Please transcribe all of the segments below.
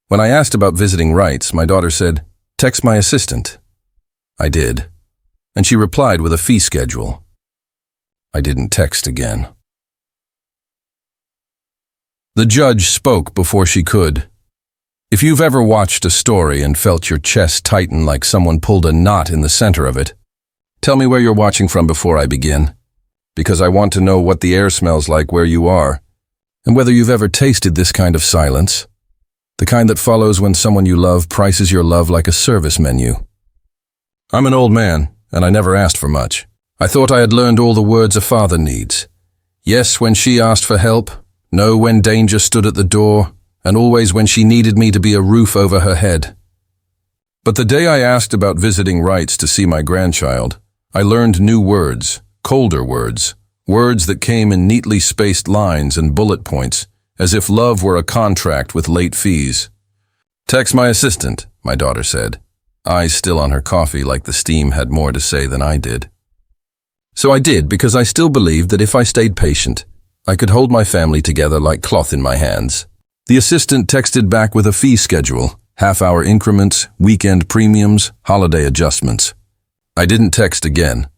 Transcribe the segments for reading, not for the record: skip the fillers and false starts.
When I asked about visiting rights, my daughter said, "Text my assistant." I did, and she replied with a fee schedule. I didn't text again. The judge spoke before she could. If you've ever watched a story and felt your chest tighten like someone pulled a knot in the center of it, tell me where you're watching from before I begin, because I want to know what the air smells like where you are, and whether you've ever tasted this kind of silence, the kind that follows when someone you love prices your love like a service menu. I'm an old man, and I never asked for much. I thought I had learned all the words a father needs. Yes, when she asked for help, no when danger stood at the door, and always when she needed me to be a roof over her head. But the day I asked about visiting rights to see my grandchild, I learned new words, colder words, words that came in neatly spaced lines and bullet points, as if love were a contract with late fees. "Text my assistant," my daughter said, eyes still on her coffee like the steam had more to say than I did. So I did, because I still believed that if I stayed patient, I could hold my family together like cloth in my hands. The assistant texted back with a fee schedule, half-hour increments, weekend premiums, holiday adjustments. I didn't text again.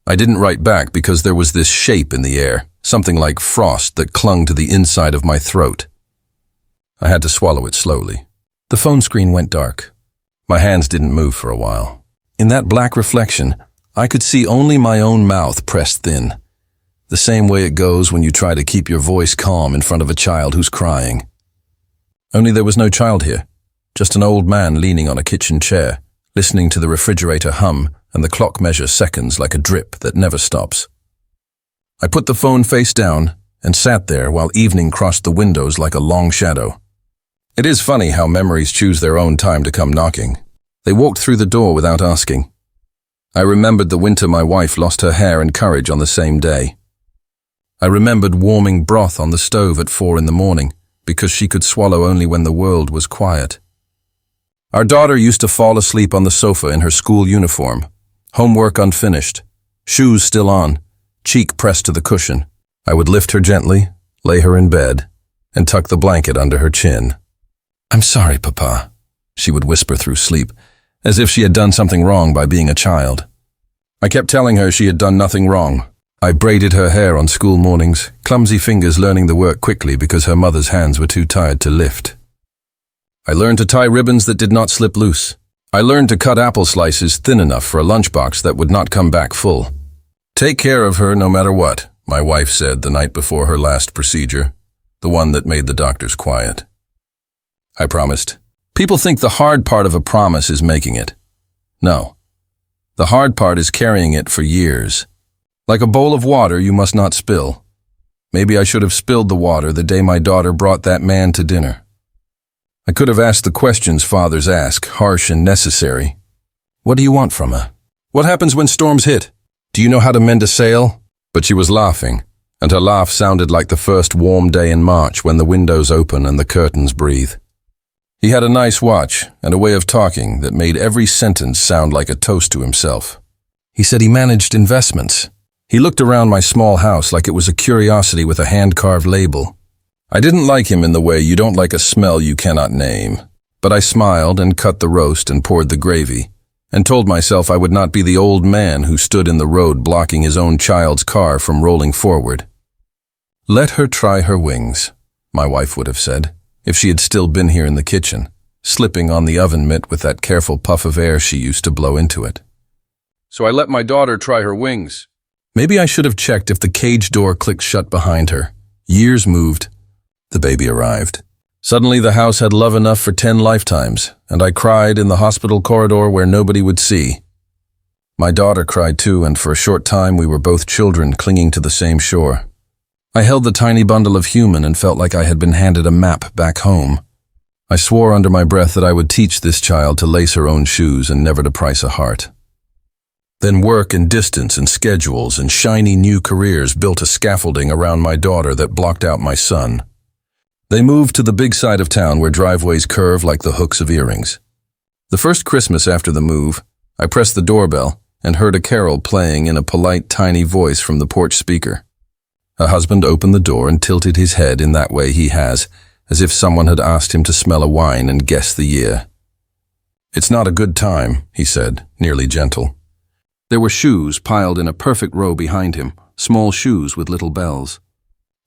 I didn't write back because there was this shape in the air, something like frost that clung to the inside of my throat. I had to swallow it slowly. The phone screen went dark. My hands didn't move for a while. In that black reflection, I could see only my own mouth pressed thin, the same way it goes when you try to keep your voice calm in front of a child who's crying. Only there was no child here, just an old man leaning on a kitchen chair, listening to the refrigerator hum and the clock measure seconds like a drip that never stops. I put the phone face down and sat there while evening crossed the windows like a long shadow. It is funny how memories choose their own time to come knocking. They walked through the door without asking. I remembered the winter my wife lost her hair and courage on the same day. I remembered warming broth on the stove at 4 in the morning because she could swallow only when the world was quiet. Our daughter used to fall asleep on the sofa in her school uniform, homework unfinished, shoes still on, cheek pressed to the cushion. I would lift her gently, lay her in bed, and tuck the blanket under her chin. "I'm sorry, Papa," she would whisper through sleep, as if she had done something wrong by being a child. I kept telling her she had done nothing wrong. I braided her hair on school mornings, clumsy fingers learning the work quickly because her mother's hands were too tired to lift. I learned to tie ribbons that did not slip loose. I learned to cut apple slices thin enough for a lunchbox that would not come back full. "Take care of her no matter what," my wife said the night before her last procedure, the one that made the doctors quiet. I promised. People think the hard part of a promise is making it. No. The hard part is carrying it for years. Like a bowl of water you must not spill. Maybe I should have spilled the water the day my daughter brought that man to dinner. I could have asked the questions fathers ask, harsh and necessary. What do you want from her? What happens when storms hit? Do you know how to mend a sail? But she was laughing, and her laugh sounded like the first warm day in March when the windows open and the curtains breathe. He had a nice watch and a way of talking that made every sentence sound like a toast to himself. He said he managed investments. He looked around my small house like it was a curiosity with a hand-carved label. I didn't like him in the way you don't like a smell you cannot name, but I smiled and cut the roast and poured the gravy, and told myself I would not be the old man who stood in the road blocking his own child's car from rolling forward. "Let her try her wings," my wife would have said, if she had still been here in the kitchen, slipping on the oven mitt with that careful puff of air she used to blow into it. So I let my daughter try her wings. Maybe I should have checked if the cage door clicked shut behind her. Years moved. The baby arrived. Suddenly the house had love enough for 10 lifetimes, and I cried in the hospital corridor where nobody would see. My daughter cried too, and for a short time we were both children clinging to the same shore. I held the tiny bundle of human and felt like I had been handed a map back home. I swore under my breath that I would teach this child to lace her own shoes and never to price a heart. Then work and distance and schedules and shiny new careers built a scaffolding around my daughter that blocked out my son. They moved to the big side of town where driveways curve like the hooks of earrings. The first Christmas after the move, I pressed the doorbell and heard a carol playing in a polite, tiny voice from the porch speaker. Her husband opened the door and tilted his head in that way he has, as if someone had asked him to smell a wine and guess the year. "It's not a good time," he said, nearly gentle. There were shoes piled in a perfect row behind him, small shoes with little bells.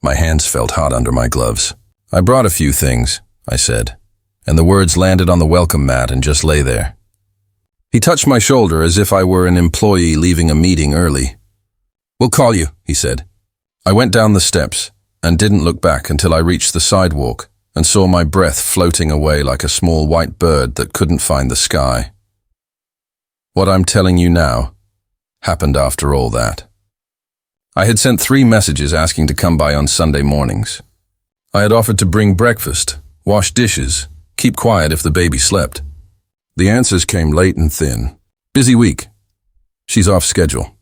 My hands felt hot under my gloves. "I brought a few things," I said, and the words landed on the welcome mat and just lay there. He touched my shoulder as if I were an employee leaving a meeting early. "We'll call you," he said. I went down the steps and didn't look back until I reached the sidewalk and saw my breath floating away like a small white bird that couldn't find the sky. What I'm telling you now happened after all that. I had sent 3 messages asking to come by on Sunday mornings. I had offered to bring breakfast, wash dishes, keep quiet if the baby slept. The answers came late and thin. "Busy week. She's off schedule.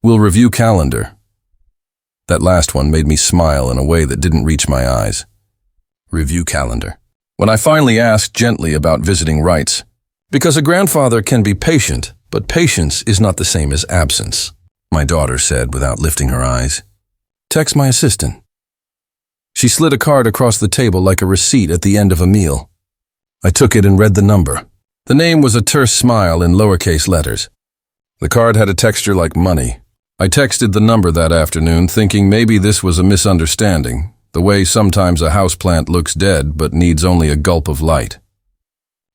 We'll review calendar." That last one made me smile in a way that didn't reach my eyes. Review calendar. When I finally asked gently about visiting rights, because a grandfather can be patient, but patience is not the same as absence, my daughter said without lifting her eyes. "Text my assistant." She slid a card across the table like a receipt at the end of a meal. I took it and read the number. The name was a terse smile in lowercase letters. The card had a texture like money. I texted the number that afternoon thinking maybe this was a misunderstanding, the way sometimes a houseplant looks dead but needs only a gulp of light.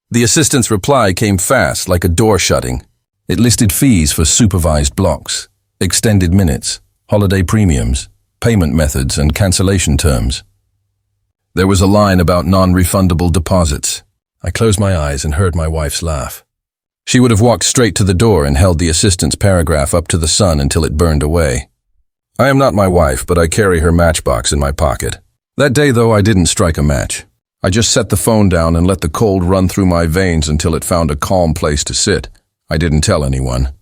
The assistant's reply came fast like a door shutting. It listed fees for supervised blocks, extended minutes, holiday premiums, payment methods, and cancellation terms. There was a line about non-refundable deposits. I closed my eyes and heard my wife's laugh. She would have walked straight to the door and held the assistant's paragraph up to the sun until it burned away. I am not my wife, but I carry her matchbox in my pocket. That day, though, I didn't strike a match. I just set the phone down and let the cold run through my veins until it found a calm place to sit. I didn't tell anyone.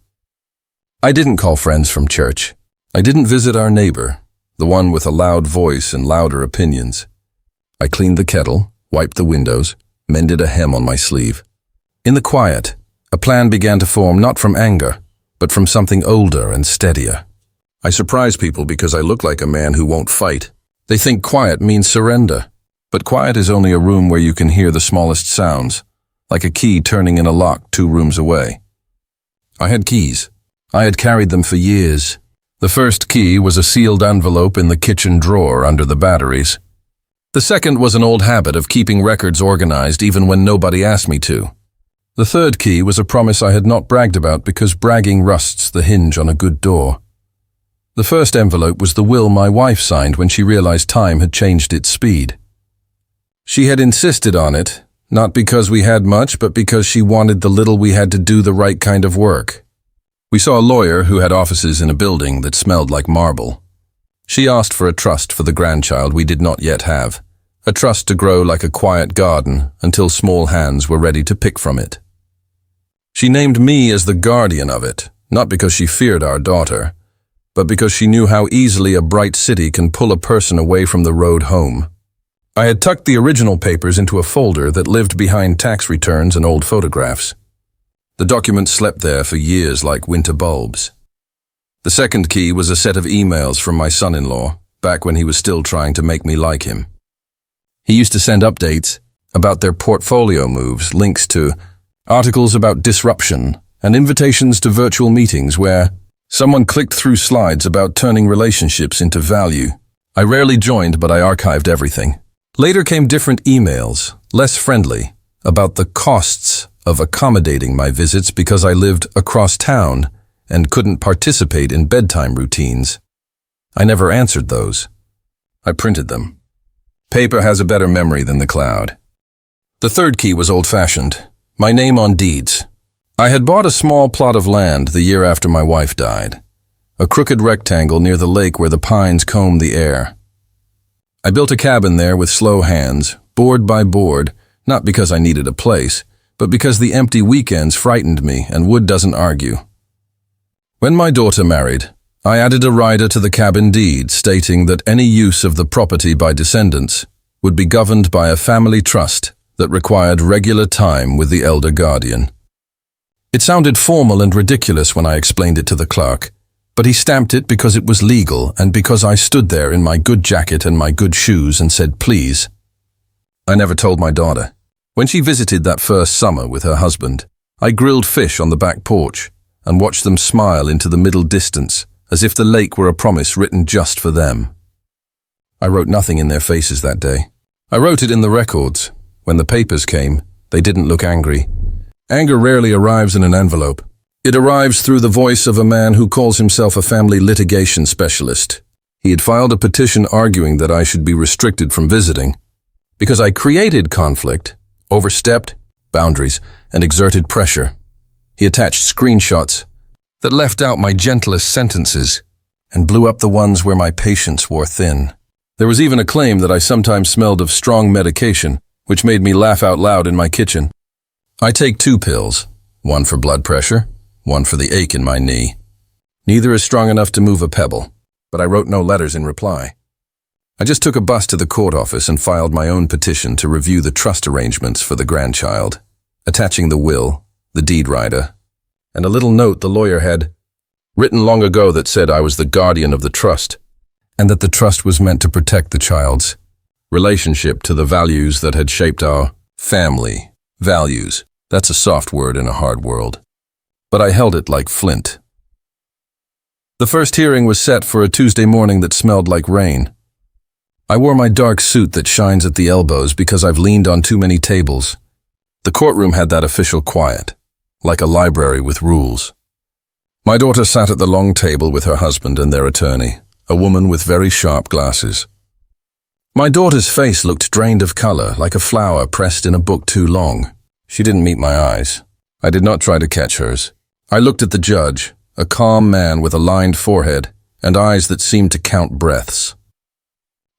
I didn't call friends from church. I didn't visit our neighbor, the one with a loud voice and louder opinions. I cleaned the kettle, wiped the windows, mended a hem on my sleeve. In the quiet, a plan began to form not from anger, but from something older and steadier. I surprise people because I look like a man who won't fight. They think quiet means surrender, but quiet is only a room where you can hear the smallest sounds, like a key turning in a lock 2 rooms away. I had keys. I had carried them for years. The first key was a sealed envelope in the kitchen drawer under the batteries. The second was an old habit of keeping records organized even when nobody asked me to. The third key was a promise I had not bragged about because bragging rusts the hinge on a good door. The first envelope was the will my wife signed when she realized time had changed its speed. She had insisted on it, not because we had much, but because she wanted the little we had to do the right kind of work. We saw a lawyer who had offices in a building that smelled like marble. She asked for a trust for the grandchild we did not yet have, a trust to grow like a quiet garden until small hands were ready to pick from it. She named me as the guardian of it, not because she feared our daughter, but because she knew how easily a bright city can pull a person away from the road home. I had tucked the original papers into a folder that lived behind tax returns and old photographs. The documents slept there for years like winter bulbs. The second key was a set of emails from my son-in-law, back when he was still trying to make me like him. He used to send updates about their portfolio moves, links to articles about disruption, and invitations to virtual meetings where someone clicked through slides about turning relationships into value. I rarely joined, but I archived everything. Later came different emails, less friendly, about the costs of accommodating my visits because I lived across town and couldn't participate in bedtime routines. I never answered those. I printed them. Paper has a better memory than the cloud. The third key was old-fashioned, my name on deeds. I had bought a small plot of land the year after my wife died, a crooked rectangle near the lake where the pines combed the air. I built a cabin there with slow hands, board by board, not because I needed a place, but because the empty weekends frightened me and wood doesn't argue. When my daughter married, I added a rider to the cabin deed stating that any use of the property by descendants would be governed by a family trust that required regular time with the elder guardian. It sounded formal and ridiculous when I explained it to the clerk, but he stamped it because it was legal and because I stood there in my good jacket and my good shoes and said please. I never told my daughter. When she visited that first summer with her husband, I grilled fish on the back porch and watched them smile into the middle distance as if the lake were a promise written just for them. I wrote nothing in their faces that day. I wrote it in the records. When the papers came, they didn't look angry. Anger rarely arrives in an envelope. It arrives through the voice of a man who calls himself a family litigation specialist. He had filed a petition arguing that I should be restricted from visiting because I created conflict, overstepped boundaries, and exerted pressure. He attached screenshots that left out my gentlest sentences and blew up the ones where my patience wore thin. There was even a claim that I sometimes smelled of strong medication, which made me laugh out loud in my kitchen. I take 2 pills, one for blood pressure, one for the ache in my knee. Neither is strong enough to move a pebble, but I wrote no letters in reply. I just took a bus to the court office and filed my own petition to review the trust arrangements for the grandchild, attaching the will, the deed rider, and a little note the lawyer had written long ago that said I was the guardian of the trust, and that the trust was meant to protect the child's relationship to the values that had shaped our family. Values. That's a soft word in a hard world. But I held it like flint. The first hearing was set for a Tuesday morning that smelled like rain. I wore my dark suit that shines at the elbows because I've leaned on too many tables. The courtroom had that official quiet, like a library with rules. My daughter sat at the long table with her husband and their attorney, a woman with very sharp glasses. My daughter's face looked drained of color, like a flower pressed in a book too long. She didn't meet my eyes. I did not try to catch hers. I looked at the judge, a calm man with a lined forehead and eyes that seemed to count breaths.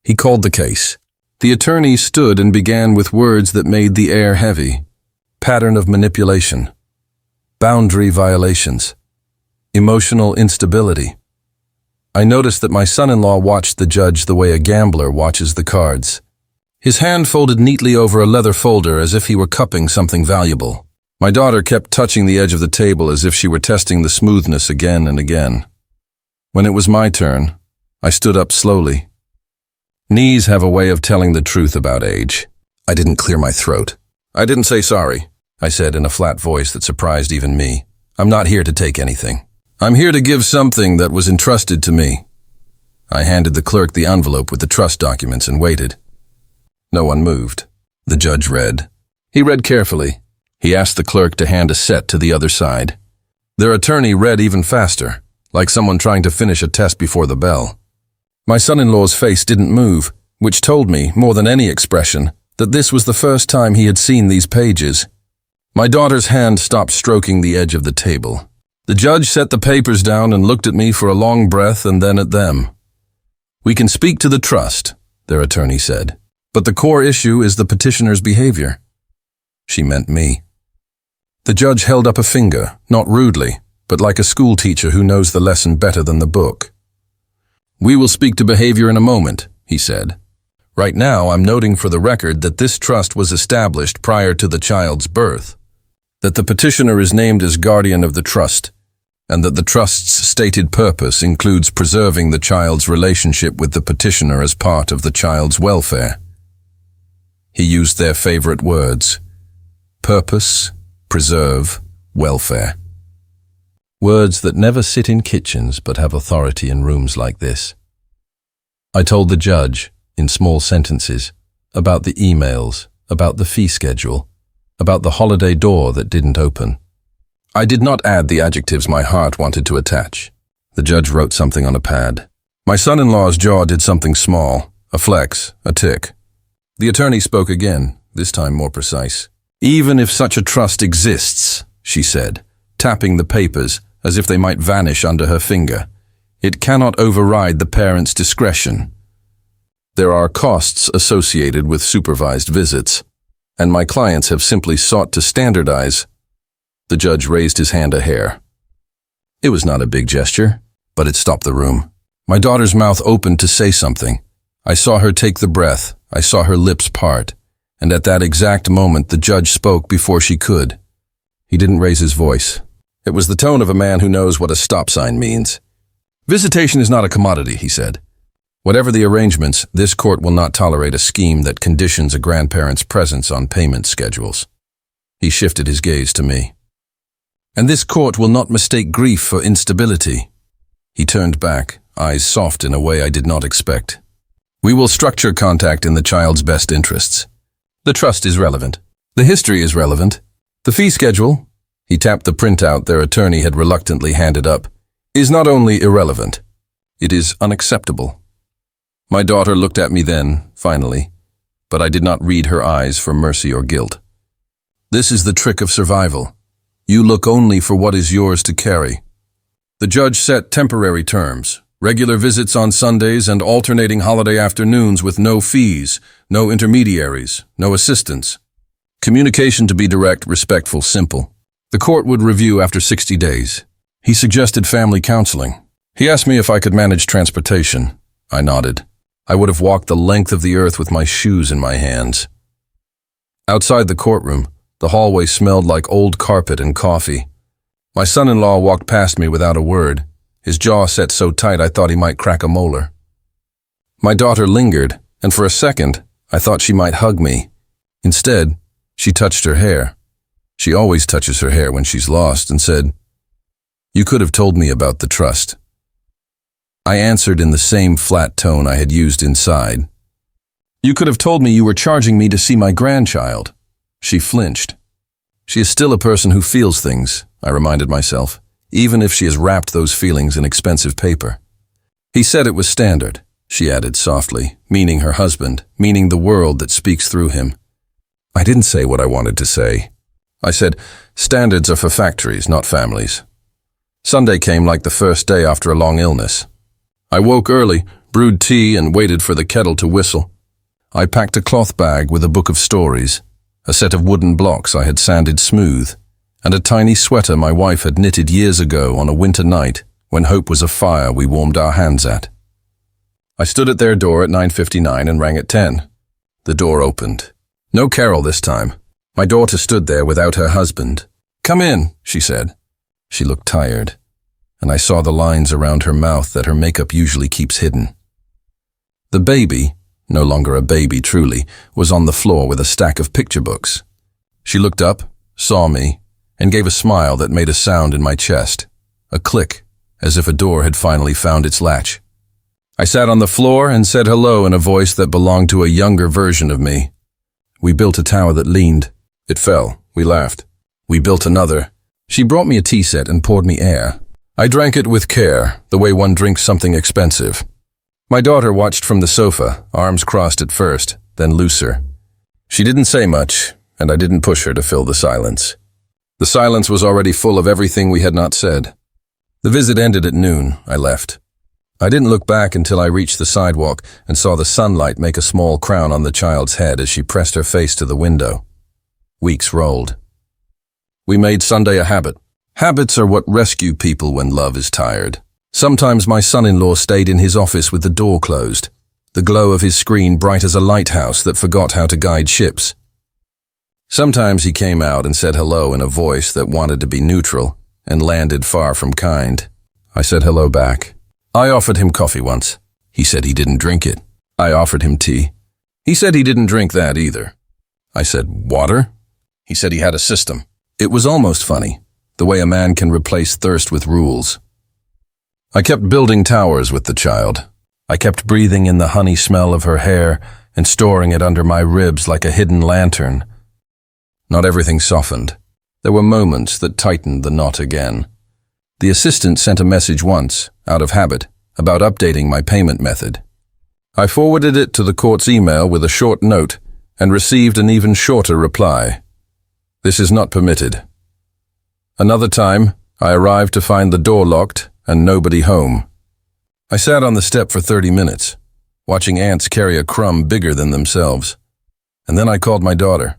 He called the case. The attorney stood and began with words that made the air heavy. Pattern of manipulation. Boundary violations. Emotional instability. I noticed that my son-in-law watched the judge the way a gambler watches the cards. His hand folded neatly over a leather folder as if he were cupping something valuable. My daughter kept touching the edge of the table as if she were testing the smoothness again and again. When it was my turn, I stood up slowly. Knees have a way of telling the truth about age. I didn't clear my throat. I didn't say sorry, I said in a flat voice that surprised even me. I'm not here to take anything. I'm here to give something that was entrusted to me. I handed the clerk the envelope with the trust documents and waited. No one moved. The judge read. He read carefully. He asked the clerk to hand a set to the other side. Their attorney read even faster, like someone trying to finish a test before the bell. My son-in-law's face didn't move, which told me, more than any expression, that this was the first time he had seen these pages. My daughter's hand stopped stroking the edge of the table. The judge set the papers down and looked at me for a long breath and then at them. We can speak to the trust, their attorney said, but the core issue is the petitioner's behavior. She meant me. The judge held up a finger, not rudely, but like a school teacher who knows the lesson better than the book. We will speak to behavior in a moment, he said. Right now, I'm noting for the record that this trust was established prior to the child's birth, that the petitioner is named as guardian of the trust, and that the trust's stated purpose includes preserving the child's relationship with the petitioner as part of the child's welfare. He used their favorite words: purpose, preserve, welfare. Words that never sit in kitchens but have authority in rooms like this. I told the judge, in small sentences, about the emails, about the fee schedule, about the holiday door that didn't open. I did not add the adjectives my heart wanted to attach. The judge wrote something on a pad. My son-in-law's jaw did something small, a flex, a tick. The attorney spoke again, this time more precise. Even if such a trust exists, she said, tapping the papers as if they might vanish under her finger, it cannot override the parent's discretion. There are costs associated with supervised visits, and my clients have simply sought to standardize. The judge raised his hand a hair. It was not a big gesture, but it stopped the room. My daughter's mouth opened to say something. I saw her take the breath, I saw her lips part, and at that exact moment the judge spoke before she could. He didn't raise his voice. It was the tone of a man who knows what a stop sign means. Visitation is not a commodity, he said. Whatever the arrangements, this court will not tolerate a scheme that conditions a grandparent's presence on payment schedules. He shifted his gaze to me. And this court will not mistake grief for instability. He turned back, eyes soft in a way I did not expect. We will structure contact in the child's best interests. The trust is relevant. The history is relevant. The fee schedule, he tapped the printout their attorney had reluctantly handed up, is not only irrelevant, it is unacceptable. My daughter looked at me then, finally, but I did not read her eyes for mercy or guilt. This is the trick of survival. You look only for what is yours to carry. The judge set temporary terms, regular visits on Sundays and alternating holiday afternoons with no fees, no intermediaries, no assistants. Communication to be direct, respectful, simple. The court would review after 60 days. He suggested family counseling. He asked me if I could manage transportation. I nodded. I would have walked the length of the earth with my shoes in my hands. Outside the courtroom, the hallway smelled like old carpet and coffee. My son-in-law walked past me without a word, his jaw set so tight I thought he might crack a molar. My daughter lingered, and for a second, I thought she might hug me. Instead, she touched her hair. She always touches her hair when she's lost, and said, "You could have told me about the trust." I answered in the same flat tone I had used inside. "You could have told me you were charging me to see my grandchild." She flinched. She is still a person who feels things, I reminded myself, even if she has wrapped those feelings in expensive paper. He said it was standard, she added softly, meaning her husband, meaning the world that speaks through him. I didn't say what I wanted to say. I said, standards are for factories, not families. Sunday came like the first day after a long illness. I woke early, brewed tea, and waited for the kettle to whistle. I packed a cloth bag with a book of stories, a set of wooden blocks I had sanded smooth, and a tiny sweater my wife had knitted years ago on a winter night when hope was a fire we warmed our hands at. I stood at their door at 9:59 and rang at 10. The door opened. No Carol this time. My daughter stood there without her husband. "Come in," she said. She looked tired, and I saw the lines around her mouth that her makeup usually keeps hidden. The baby, no longer a baby truly, was on the floor with a stack of picture books. She looked up, saw me, and gave a smile that made a sound in my chest, a click, as if a door had finally found its latch. I sat on the floor and said hello in a voice that belonged to a younger version of me. We built a tower that leaned. It fell. We laughed. We built another. She brought me a tea set and poured me air. I drank it with care, the way one drinks something expensive. My daughter watched from the sofa, arms crossed at first, then looser. She didn't say much, and I didn't push her to fill the silence. The silence was already full of everything we had not said. The visit ended at noon. I left. I didn't look back until I reached the sidewalk and saw the sunlight make a small crown on the child's head as she pressed her face to the window. Weeks rolled. We made Sunday a habit. Habits are what rescue people when love is tired. Sometimes my son-in-law stayed in his office with the door closed, the glow of his screen bright as a lighthouse that forgot how to guide ships. Sometimes he came out and said hello in a voice that wanted to be neutral and landed far from kind. I said hello back. I offered him coffee once. He said he didn't drink it. I offered him tea. He said he didn't drink that either. I said, water? He said he had a system. It was almost funny, the way a man can replace thirst with rules. I kept building towers with the child. I kept breathing in the honey smell of her hair and storing it under my ribs like a hidden lantern. Not everything softened. There were moments that tightened the knot again. The assistant sent a message once, out of habit, about updating my payment method. I forwarded it to the court's email with a short note and received an even shorter reply. This is not permitted. Another time, I arrived to find the door locked and nobody home. I sat on the step for 30 minutes, watching ants carry a crumb bigger than themselves. And then I called my daughter.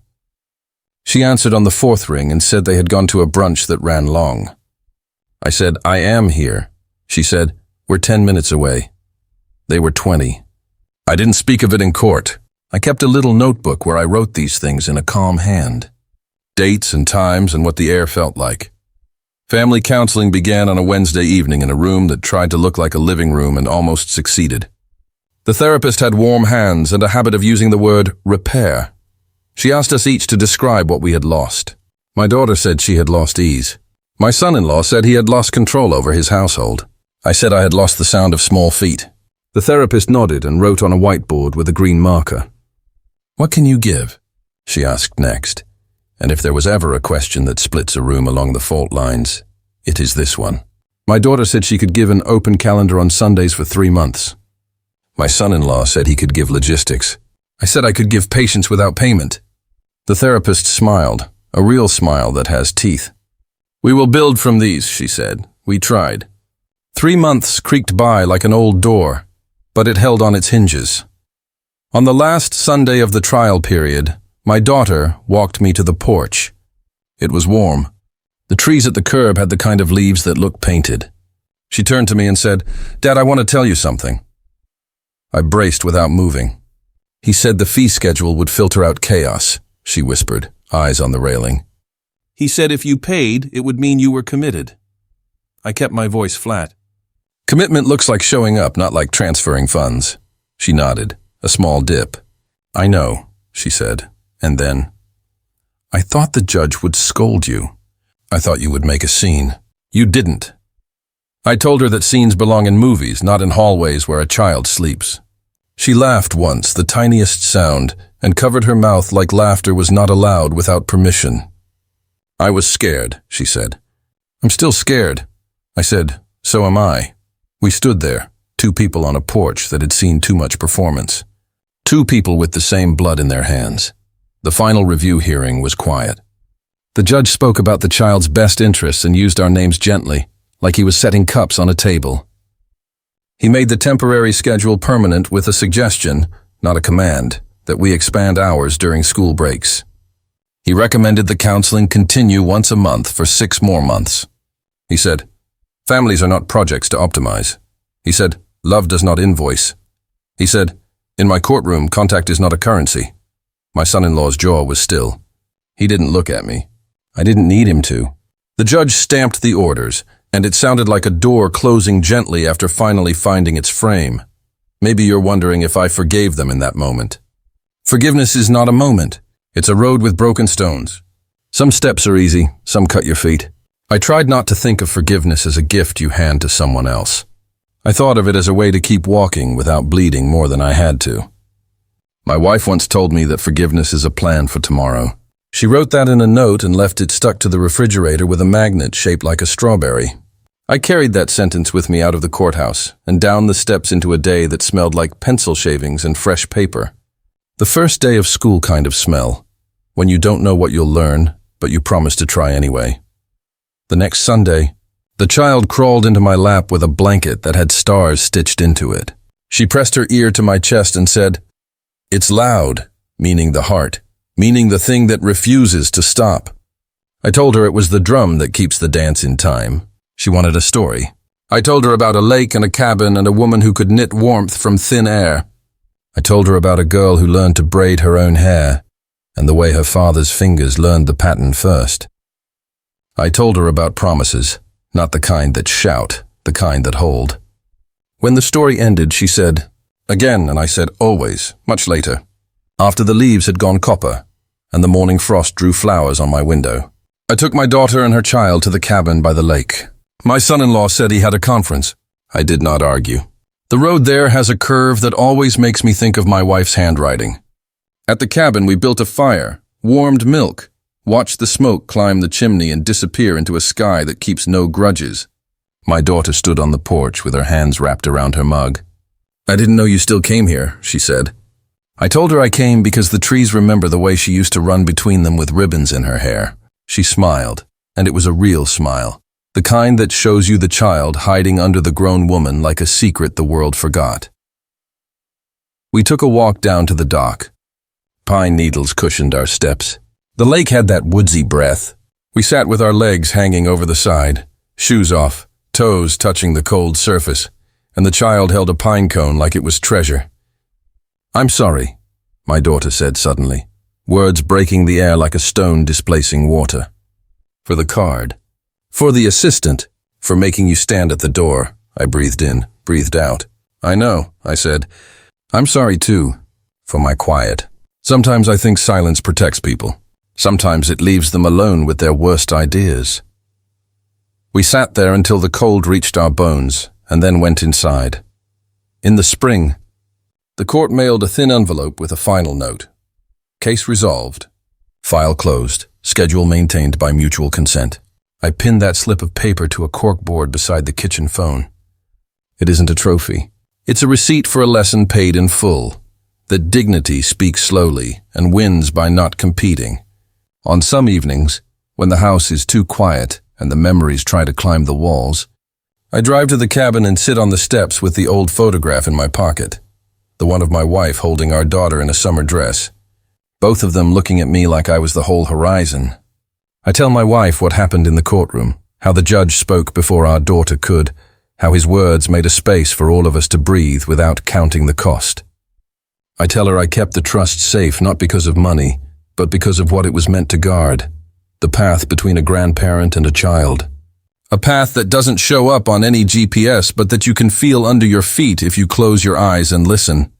She answered on the fourth ring and said they had gone to a brunch that ran long. I said, I am here. She said, we're 10 minutes away. They were 20. I didn't speak of it in court. I kept a little notebook where I wrote these things in a calm hand. Dates and times and what the air felt like. Family counseling began on a Wednesday evening in a room that tried to look like a living room and almost succeeded. The therapist had warm hands and a habit of using the word repair. She asked us each to describe what we had lost. My daughter said she had lost ease. My son-in-law said he had lost control over his household. I said I had lost the sound of small feet. The therapist nodded and wrote on a whiteboard with a green marker. "What can you give?" she asked next. And if there was ever a question that splits a room along the fault lines, it is this one. My daughter said she could give an open calendar on Sundays for 3 months. My son-in-law said he could give logistics. I said I could give patience without payment. The therapist smiled, a real smile that has teeth. "We will build from these," she said. We tried. 3 months creaked by like an old door, but it held on its hinges. On the last Sunday of the trial period, my daughter walked me to the porch. It was warm. The trees at the curb had the kind of leaves that look painted. She turned to me and said, "Dad, I want to tell you something." I braced without moving. "He said the fee schedule would filter out chaos," she whispered, eyes on the railing. "He said if you paid, it would mean you were committed." I kept my voice flat. "Commitment looks like showing up, not like transferring funds." She nodded, a small dip. "I know," she said, and then, "I thought the judge would scold you. I thought you would make a scene. You didn't." I told her that scenes belong in movies, not in hallways where a child sleeps. She laughed once, the tiniest sound, and covered her mouth like laughter was not allowed without permission. "I was scared," she said. "I'm still scared." I said, "So am I." We stood there, 2 people on a porch that had seen too much performance. 2 people with the same blood in their hands. The final review hearing was quiet. The judge spoke about the child's best interests and used our names gently, like he was setting cups on a table. He made the temporary schedule permanent with a suggestion, not a command, that we expand hours during school breaks. He recommended the counseling continue once a month for 6 more months. He said, "Families are not projects to optimize." He said, "Love does not invoice." He said, "In my courtroom, contact is not a currency." My son-in-law's jaw was still. He didn't look at me. I didn't need him to. The judge stamped the orders, and it sounded like a door closing gently after finally finding its frame. Maybe you're wondering if I forgave them in that moment. Forgiveness is not a moment. It's a road with broken stones. Some steps are easy, some cut your feet. I tried not to think of forgiveness as a gift you hand to someone else. I thought of it as a way to keep walking without bleeding more than I had to. My wife once told me that forgiveness is a plan for tomorrow. She wrote that in a note and left it stuck to the refrigerator with a magnet shaped like a strawberry. I carried that sentence with me out of the courthouse and down the steps into a day that smelled like pencil shavings and fresh paper. The first day of school kind of smell, when you don't know what you'll learn, but you promise to try anyway. The next Sunday, the child crawled into my lap with a blanket that had stars stitched into it. She pressed her ear to my chest and said, "It's loud," meaning the heart, meaning the thing that refuses to stop. I told her it was the drum that keeps the dance in time. She wanted a story. I told her about a lake and a cabin and a woman who could knit warmth from thin air. I told her about a girl who learned to braid her own hair, and the way her father's fingers learned the pattern first. I told her about promises, not the kind that shout, the kind that hold. When the story ended, she said, "Again," and I said, "Always," much later, after the leaves had gone copper, and the morning frost drew flowers on my window. I took my daughter and her child to the cabin by the lake. My son-in-law said he had a conference. I did not argue. The road there has a curve that always makes me think of my wife's handwriting. At the cabin, we built a fire, warmed milk, watched the smoke climb the chimney and disappear into a sky that keeps no grudges. My daughter stood on the porch with her hands wrapped around her mug. "I didn't know you still came here," she said. I told her I came because the trees remember the way she used to run between them with ribbons in her hair. She smiled, and it was a real smile, the kind that shows you the child hiding under the grown woman like a secret the world forgot. We took a walk down to the dock. Pine needles cushioned our steps. The lake had that woodsy breath. We sat with our legs hanging over the side, shoes off, toes touching the cold surface, and the child held a pine cone like it was treasure. "I'm sorry," my daughter said suddenly, words breaking the air like a stone displacing water. "For the card. For the assistant. For making you stand at the door." I breathed in, breathed out. "I know," I said. I'm sorry too, for my quiet. Sometimes I think silence protects people. Sometimes it leaves them alone with their worst ideas. We sat there until the cold reached our bones, and then went inside. In the spring, the court mailed a thin envelope with a final note. Case resolved. File closed. Schedule maintained by mutual consent. I pinned that slip of paper to a corkboard beside the kitchen phone. It isn't a trophy. It's a receipt for a lesson paid in full. That dignity speaks slowly and wins by not competing. On some evenings, when the house is too quiet and the memories try to climb the walls, I drive to the cabin and sit on the steps with the old photograph in my pocket. The one of my wife holding our daughter in a summer dress. Both of them looking at me like I was the whole horizon. I tell my wife what happened in the courtroom, how the judge spoke before our daughter could, how his words made a space for all of us to breathe without counting the cost. I tell her I kept the trust safe not because of money, but because of what it was meant to guard, the path between a grandparent and a child. A path that doesn't show up on any GPS, but that you can feel under your feet if you close your eyes and listen.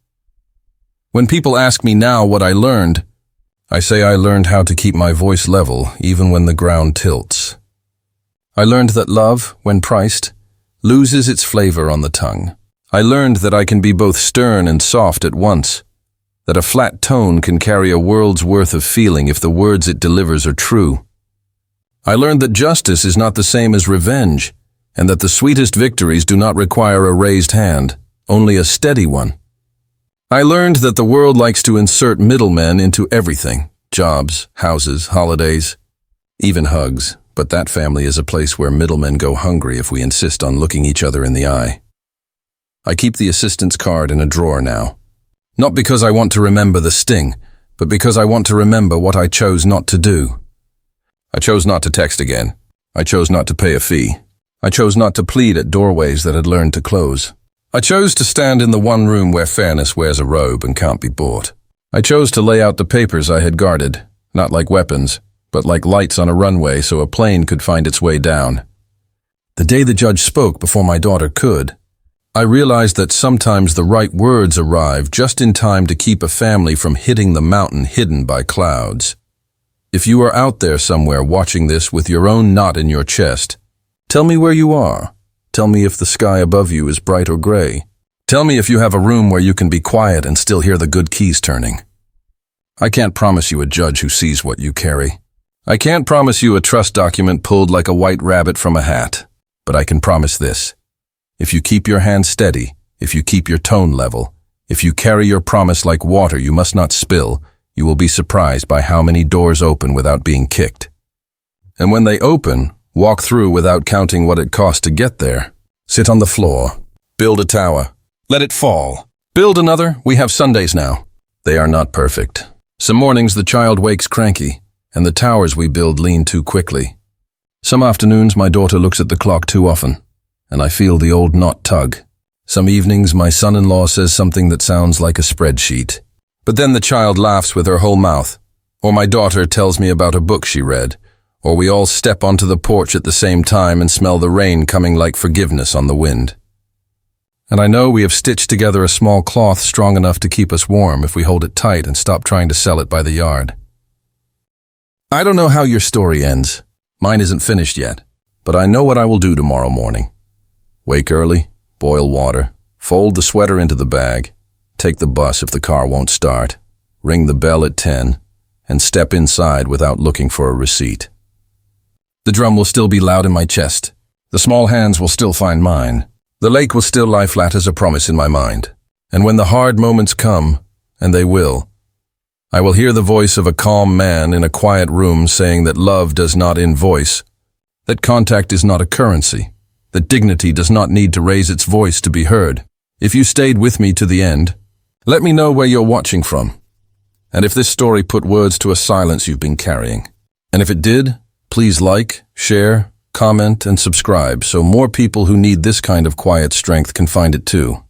When people ask me now what I learned, I say I learned how to keep my voice level even when the ground tilts. I learned that love, when priced, loses its flavor on the tongue. I learned that I can be both stern and soft at once, that a flat tone can carry a world's worth of feeling if the words it delivers are true. I learned that justice is not the same as revenge, and that the sweetest victories do not require a raised hand, only a steady one. I learned that the world likes to insert middlemen into everything, jobs, houses, holidays, even hugs, but that family is a place where middlemen go hungry if we insist on looking each other in the eye. I keep the assistant's card in a drawer now. Not because I want to remember the sting, but because I want to remember what I chose not to do. I chose not to text again. I chose not to pay a fee. I chose not to plead at doorways that had learned to close. I chose to stand in the one room where fairness wears a robe and can't be bought. I chose to lay out the papers I had guarded, not like weapons, but like lights on a runway so a plane could find its way down. The day the judge spoke before my daughter could, I realized that sometimes the right words arrive just in time to keep a family from hitting the mountain hidden by clouds. If you are out there somewhere watching this with your own knot in your chest, tell me where you are. Tell me if the sky above you is bright or gray. Tell me if you have a room where you can be quiet and still hear the good keys turning. I can't promise you a judge who sees what you carry. I can't promise you a trust document pulled like a white rabbit from a hat, but I can promise this. If you keep your hand steady, if you keep your tone level, if you carry your promise like water you must not spill, you will be surprised by how many doors open without being kicked. And when they open, walk through without counting what it costs to get there. Sit on the floor. Build a tower. Let it fall. Build another. We have Sundays now. They are not perfect. Some mornings the child wakes cranky, and the towers we build lean too quickly. Some afternoons my daughter looks at the clock too often, and I feel the old knot tug. Some evenings my son-in-law says something that sounds like a spreadsheet. But then the child laughs with her whole mouth, or my daughter tells me about a book she read, or we all step onto the porch at the same time and smell the rain coming like forgiveness on the wind. And I know we have stitched together a small cloth strong enough to keep us warm if we hold it tight and stop trying to sell it by the yard. I don't know how your story ends. Mine isn't finished yet, but I know what I will do tomorrow morning. Wake early, boil water, fold the sweater into the bag, take the bus if the car won't start, ring the bell at 10, and step inside without looking for a receipt. The drum will still be loud in my chest. The small hands will still find mine. The lake will still lie flat as a promise in my mind. And when the hard moments come, and they will, I will hear the voice of a calm man in a quiet room saying that love does not invoice, that contact is not a currency, that dignity does not need to raise its voice to be heard. If you stayed with me to the end, let me know where you're watching from, and if this story put words to a silence you've been carrying. And if it did, please like, share, comment, and subscribe so more people who need this kind of quiet strength can find it too.